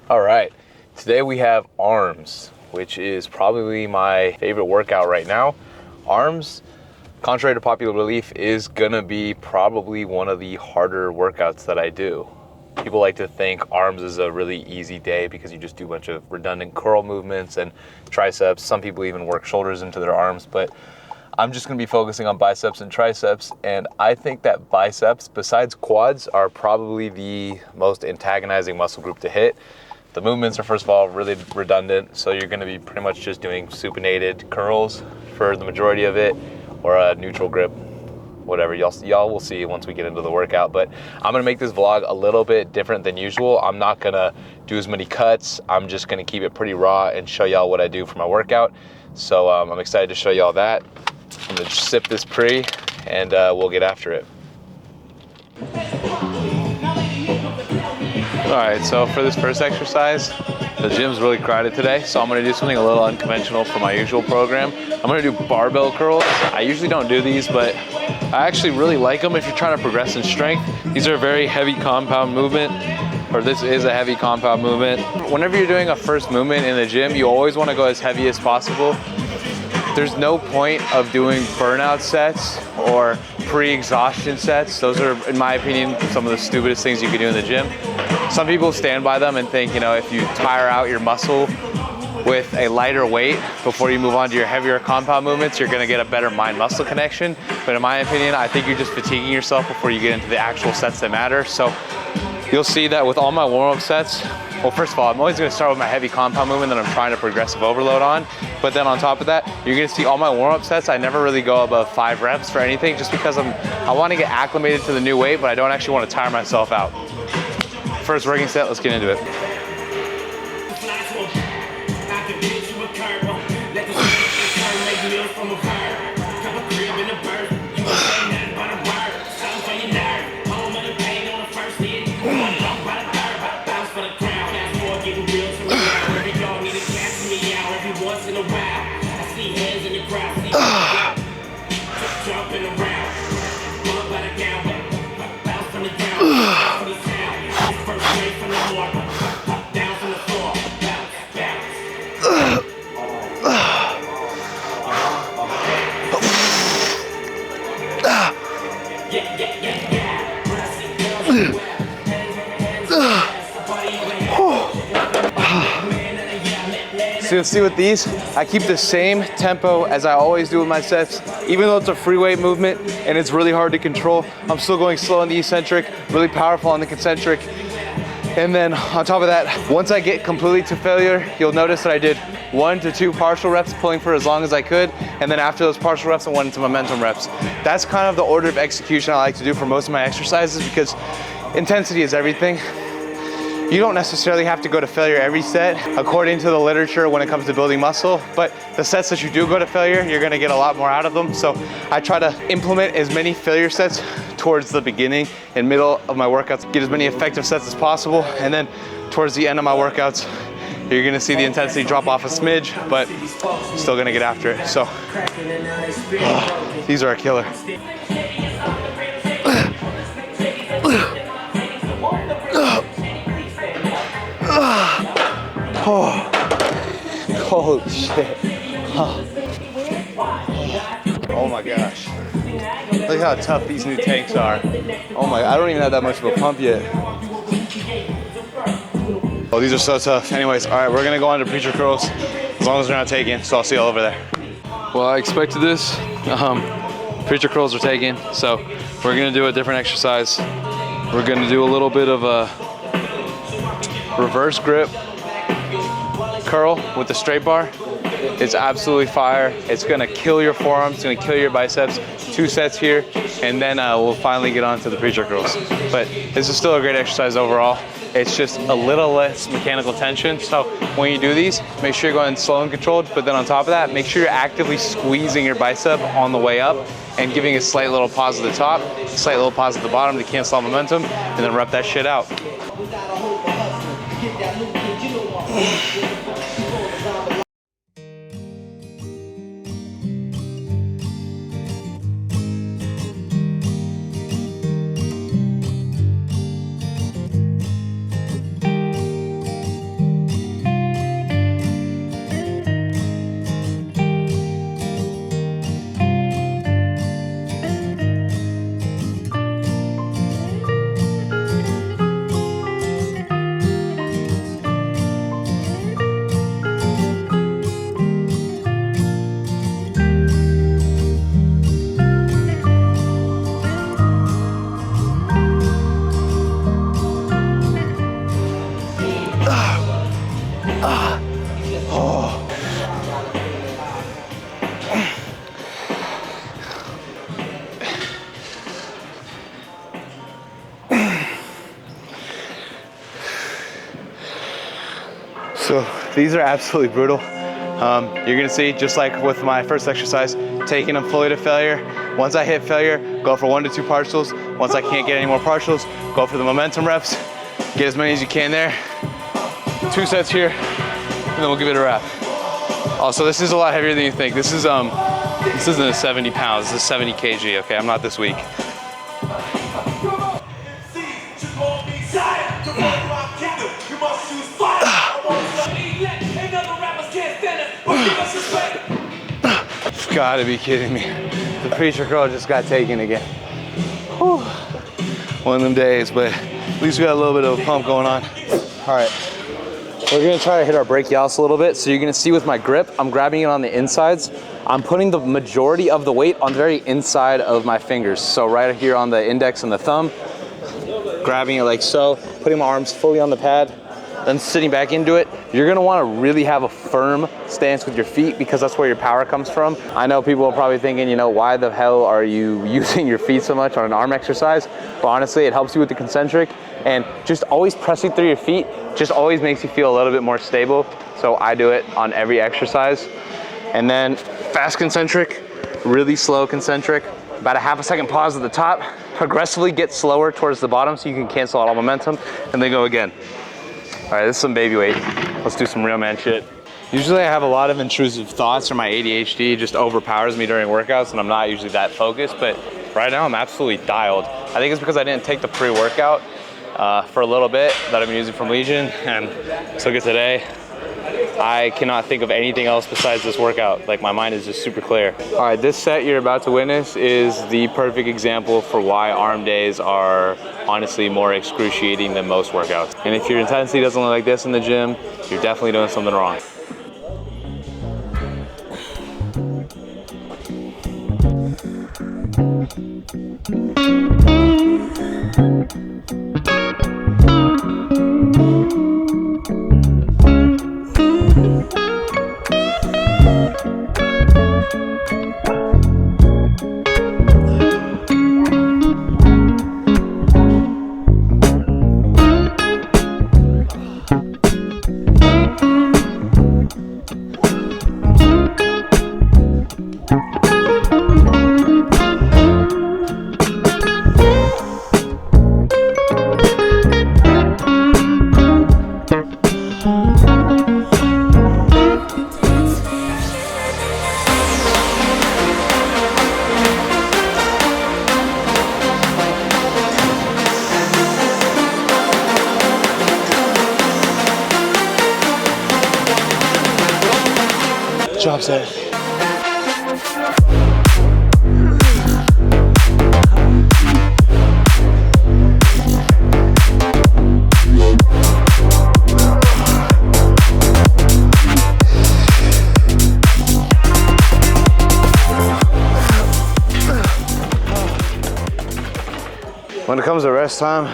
All right, today we have arms, which is probably my favorite workout right now. Arms, contrary to popular belief, is gonna be probably one of the harder workouts that I do. People like to think arms is a really easy day because you just do a bunch of redundant curl movements and triceps. Some people even work shoulders into their arms, but I'm just gonna be focusing on biceps and triceps, and I think that biceps, besides quads, are probably the most antagonizing muscle group to hit. The movements are, first of all, really redundant, so you're gonna be pretty much just doing supinated curls for the majority of it, or a neutral grip, whatever. Y'all will see once we get into the workout, but I'm gonna make this vlog a little bit different than usual. I'm not gonna do as many cuts. I'm just gonna keep it pretty raw and show y'all what I do for my workout. So I'm excited to show y'all that. I'm gonna just sip this pre and we'll get after it. All right, so for this first exercise, the gym's really crowded today, so I'm gonna do something a little unconventional for my usual program. I'm gonna do barbell curls. I usually don't do these, but I actually really like them if you're trying to progress in strength. These are a very heavy compound movement, or this is a heavy compound movement. Whenever you're doing a first movement in the gym, you always wanna go as heavy as possible. There's no point of doing burnout sets or pre-exhaustion sets. Those are, in my opinion, some of the stupidest things you can do in the gym. Some people stand by them and think, you know, if you tire out your muscle with a lighter weight before you move on to your heavier compound movements, you're gonna get a better mind-muscle connection. But in my opinion, I think you're just fatiguing yourself before you get into the actual sets that matter. So you'll see that with all my warm-up sets, well, first of all, I'm always gonna start with my heavy compound movement that I'm trying to progressive overload on. But then on top of that, you're gonna see all my warm-up sets, I never really go above 5 reps for anything, just because I wanna get acclimated to the new weight, but I don't actually wanna tire myself out. First working set, let's get into it. So you'll see with these, I keep the same tempo as I always do with my sets. Even though it's a free weight movement and it's really hard to control, I'm still going slow on the eccentric, really powerful on the concentric. And then on top of that, once I get completely to failure, you'll notice that I did 1 to 2 partial reps, pulling for as long as I could. And then after those partial reps, I went into momentum reps. That's kind of the order of execution I like to do for most of my exercises, because intensity is everything. You don't necessarily have to go to failure every set according to the literature when it comes to building muscle, but the sets that you do go to failure, you're gonna get a lot more out of them. So I try to implement as many failure sets towards the beginning and middle of my workouts, get as many effective sets as possible, and then towards the end of my workouts, you're gonna see the intensity drop off a smidge, but still gonna get after it. So these are a killer. Oh, holy shit. Oh my gosh. Look how tough these new tanks are. Oh my, I don't even have that much of a pump yet. Oh, these are so tough. Anyways, all right, we're gonna go on to preacher curls as long as they're not taken, so I'll see you all over there. Well, I expected this. Preacher curls are taken, so we're gonna do a different exercise. We're gonna do a little bit of a reverse grip curl with the straight bar. It's absolutely fire. It's gonna kill your forearms, it's gonna kill your biceps. 2 sets here, and then we'll finally get on to the preacher curls. But this is still a great exercise overall. It's just a little less mechanical tension. So when you do these, make sure you're going slow and controlled, but then on top of that, make sure you're actively squeezing your bicep on the way up and giving a slight little pause at the top, a slight little pause at the bottom to cancel out momentum, and then rep that shit out. So these are absolutely brutal. You're gonna see, just like with my first exercise, taking them fully to failure. Once I hit failure, go for 1 to 2 partials. Once I can't get any more partials, go for the momentum reps. Get as many as you can there. 2 sets here, and then we'll give it a wrap. Also, this is a lot heavier than you think. This isn't a 70 pounds, this is 70 kg, okay? I'm not this weak. You've gotta be kidding me. The preacher girl just got taken again. Whew. One of them days, but at least we got a little bit of a pump going on. All right, we're gonna try to hit our brachialis a little bit. So you're gonna see with my grip, I'm grabbing it on the insides. I'm putting the majority of the weight on the very inside of my fingers. So right here on the index and the thumb, grabbing it like so, putting my arms fully on the pad, then sitting back into it. You're gonna wanna really have a firm stance with your feet because that's where your power comes from. I know people are probably thinking, you know, why the hell are you using your feet so much on an arm exercise? But honestly, it helps you with the concentric, and just always pressing through your feet just always makes you feel a little bit more stable. So I do it on every exercise. And then fast concentric, really slow concentric, about a half a second pause at the top, progressively get slower towards the bottom so you can cancel out all momentum, and then go again. All right, this is some baby weight. Let's do some real man shit. Usually I have a lot of intrusive thoughts, or my ADHD just overpowers me during workouts, and I'm not usually that focused, but right now I'm absolutely dialed. I think it's because I didn't take the pre-workout for a little bit that I've been using from Legion, and took it today. I cannot think of anything else besides this workout. Like, my mind is just super clear. All right, this set you're about to witness is the perfect example for why arm days are honestly more excruciating than most workouts. And if your intensity doesn't look like this in the gym, you're definitely doing something wrong. Job set. When it comes to rest time,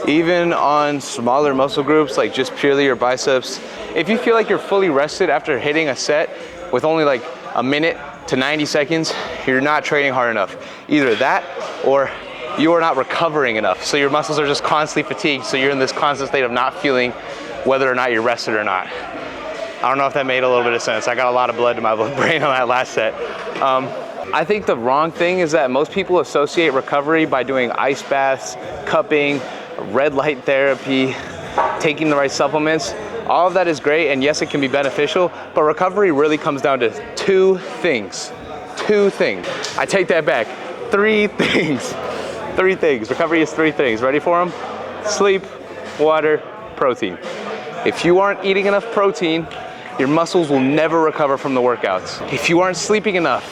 even on smaller muscle groups, like just purely your biceps, if you feel like you're fully rested after hitting a set with only like a minute to 90 seconds, you're not training hard enough. Either that, or you are not recovering enough. So your muscles are just constantly fatigued, so you're in this constant state of not feeling whether or not you're rested or not. I don't know if that made a little bit of sense. I got a lot of blood to my brain on that last set. I think the wrong thing is that most people associate recovery by doing ice baths, cupping, red light therapy, taking the right supplements. All of that is great, and yes, it can be beneficial, but recovery really comes down to two things. I take that back. 3 things. 3 things. Recovery is 3 things. Ready for them? Sleep, water, protein. If you aren't eating enough protein, your muscles will never recover from the workouts. If you aren't sleeping enough,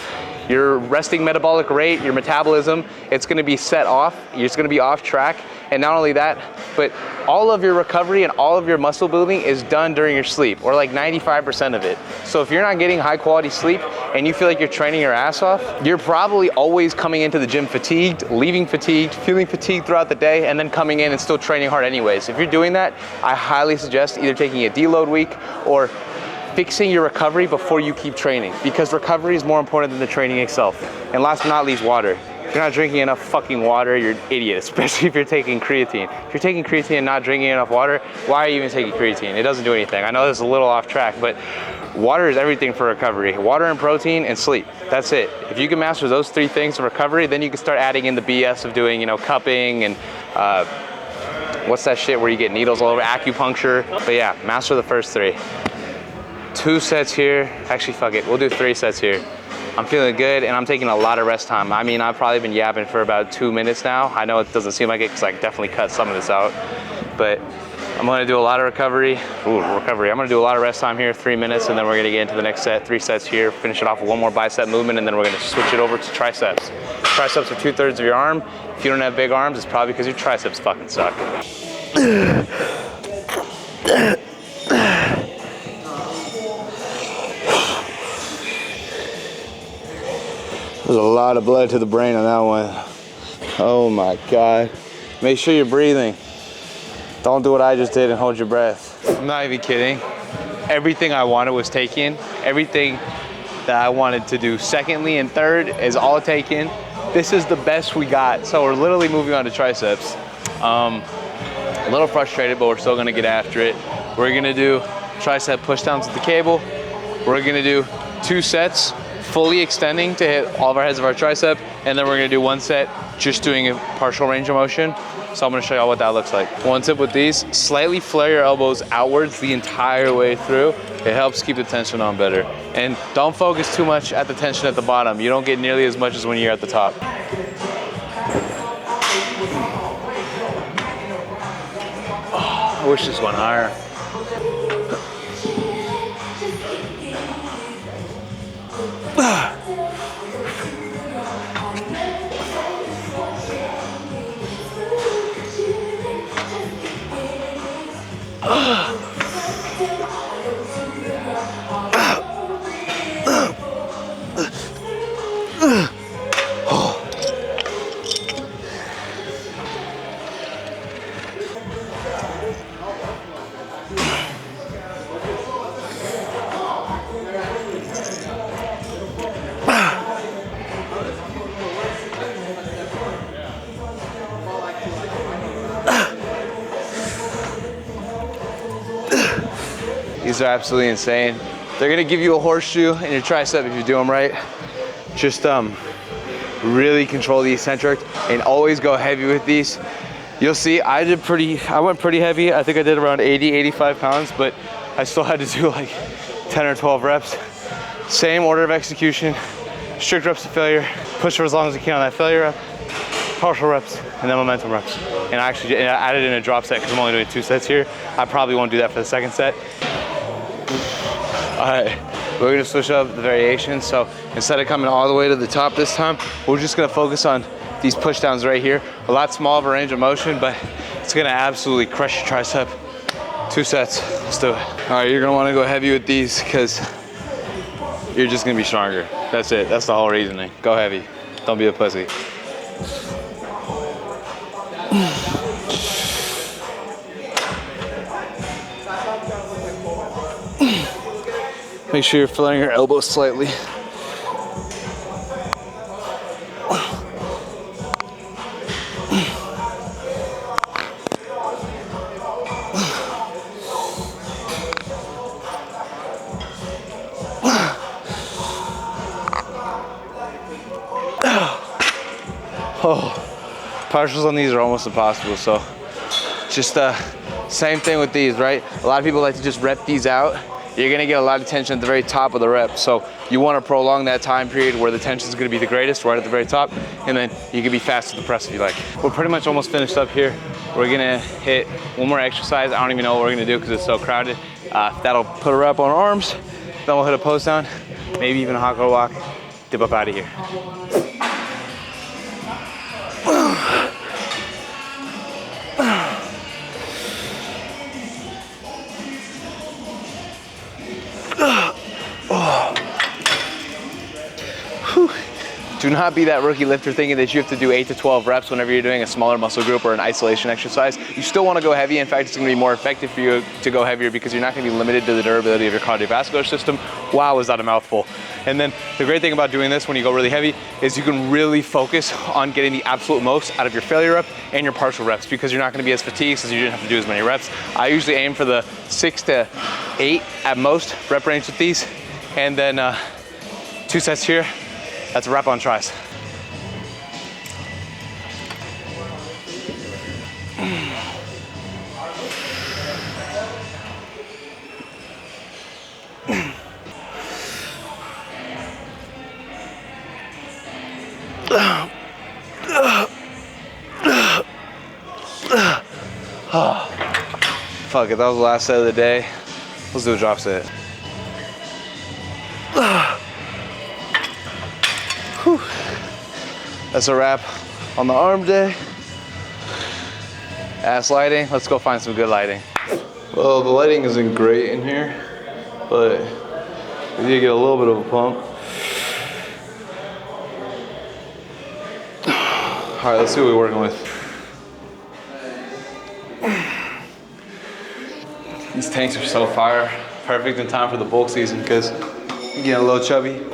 your resting metabolic rate, your metabolism, it's gonna be set off. You're just gonna be off track. And not only that, but all of your recovery and all of your muscle building is done during your sleep, or like 95% of it. So if you're not getting high quality sleep and you feel like you're training your ass off, you're probably always coming into the gym fatigued, leaving fatigued, feeling fatigued throughout the day, and then coming in and still training hard anyways. If you're doing that, I highly suggest either taking a deload week or fixing your recovery before you keep training, because recovery is more important than the training itself. And last but not least, water. you're not drinking enough fucking water, you're an idiot, especially if you're taking creatine. If you're taking creatine and not drinking enough water, why are you even taking creatine? It doesn't do anything. I know this is a little off track, but water is everything for recovery. Water and protein and sleep, that's it. If you can master those 3 things in recovery, then you can start adding in the BS of doing, you know, cupping and what's that shit where you get needles all over, acupuncture. But yeah, master the first 3. 2 sets here, actually fuck it, we'll do 3 sets here. I'm feeling good and I'm taking a lot of rest time. I mean, I've probably been yapping for about 2 minutes now. I know it doesn't seem like it because I definitely cut some of this out, but I'm gonna do a lot of recovery. I'm gonna do a lot of rest time here, 3 minutes, and then we're gonna get into the next set, 3 sets here, finish it off with 1 more bicep movement, and then we're gonna switch it over to triceps. Triceps are 2/3 of your arm. If you don't have big arms, it's probably because your triceps fucking suck. There's a lot of blood to the brain on that one. Oh my God. Make sure you're breathing. Don't do what I just did and hold your breath. I'm not even kidding. Everything I wanted was taken. Everything that I wanted to do secondly and third is all taken. This is the best we got. So we're literally moving on to triceps. A little frustrated, but we're still gonna get after it. We're gonna do tricep push downs with the cable. We're gonna do 2 sets, fully extending to hit all of our heads of our tricep, and then we're gonna do 1 set just doing a partial range of motion. So I'm gonna show y'all what that looks like. 1 tip with these, slightly flare your elbows outwards the entire way through. It helps keep the tension on better. And don't focus too much at the tension at the bottom. You don't get nearly as much as when you're at the top. Oh, I wish this went higher. These are absolutely insane. They're gonna give you a horseshoe in your tricep if you do them right. Just really control the eccentric and always go heavy with these. You'll see I went pretty heavy. I think I did around 80, 85 pounds, but I still had to do like 10 or 12 reps. Same order of execution, strict reps to failure, push for as long as you can on that failure rep, partial reps, and then momentum reps. And I actually added in a drop set because I'm only doing 2 sets here. I probably won't do that for the second set. All right, we're gonna switch up the variations. So instead of coming all the way to the top this time, we're just gonna focus on these push downs right here. A lot smaller of a range of motion, but it's gonna absolutely crush your tricep. 2 sets, let's do it. All right, you're gonna wanna go heavy with these because you're just gonna be stronger. That's it, that's the whole reasoning. Go heavy, don't be a pussy. Make sure you're flaring your elbows slightly. Oh, partials on these are almost impossible, so just same thing with these, right? A lot of people like to just rep these out. You're gonna get a lot of tension at the very top of the rep, so you wanna prolong that time period where the tension is gonna be the greatest, right at the very top, and then you can be fast to the press if you like. We're pretty much almost finished up here. We're gonna hit 1 more exercise. I don't even know what we're gonna do because it's so crowded. That'll put a rep on arms, then we'll hit a post down, maybe even a hot girl walk, dip up out of here. Do not be that rookie lifter thinking that you have to do 8 to 12 reps whenever you're doing a smaller muscle group or an isolation exercise. You still want to go heavy. In fact, it's going to be more effective for you to go heavier because you're not going to be limited to the durability of your cardiovascular system. Wow, is that a mouthful? And then the great thing about doing this when you go really heavy is you can really focus on getting the absolute most out of your failure rep and your partial reps because you're not going to be as fatigued since you didn't have to do as many reps. I usually aim for the 6 to 8 at most rep range with these, and then 2 sets here. That's a wrap on tries. Fuck it, that was the last set of the day. Let's do a drop set. Whew. That's a wrap on the arm day. Ass lighting, let's go find some good lighting. Well, the lighting isn't great in here, but we did get a little bit of a pump. All right, let's see what we're working with. These tanks are so fire. Perfect in time for the bulk season because you get a little chubby.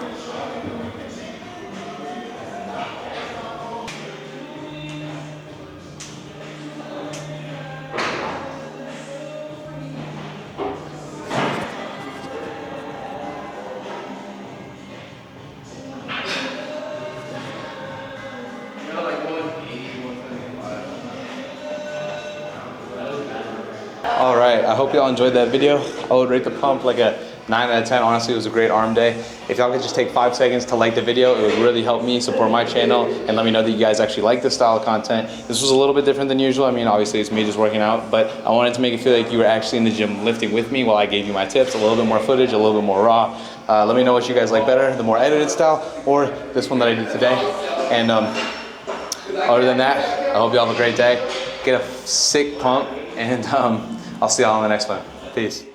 All right, I hope y'all enjoyed that video. I would rate the pump like a 9 out of 10. Honestly, it was a great arm day. If y'all could just take 5 seconds to like the video, it would really help me support my channel and let me know that you guys actually like this style of content. This was a little bit different than usual. I mean, obviously it's me just working out, but I wanted to make it feel like you were actually in the gym lifting with me while I gave you my tips, a little bit more footage, a little bit more raw. Let me know what you guys like better, the more edited style or this one that I did today. And other than that, I hope y'all have a great day. Get a sick pump, and I'll see y'all on the next one. Peace.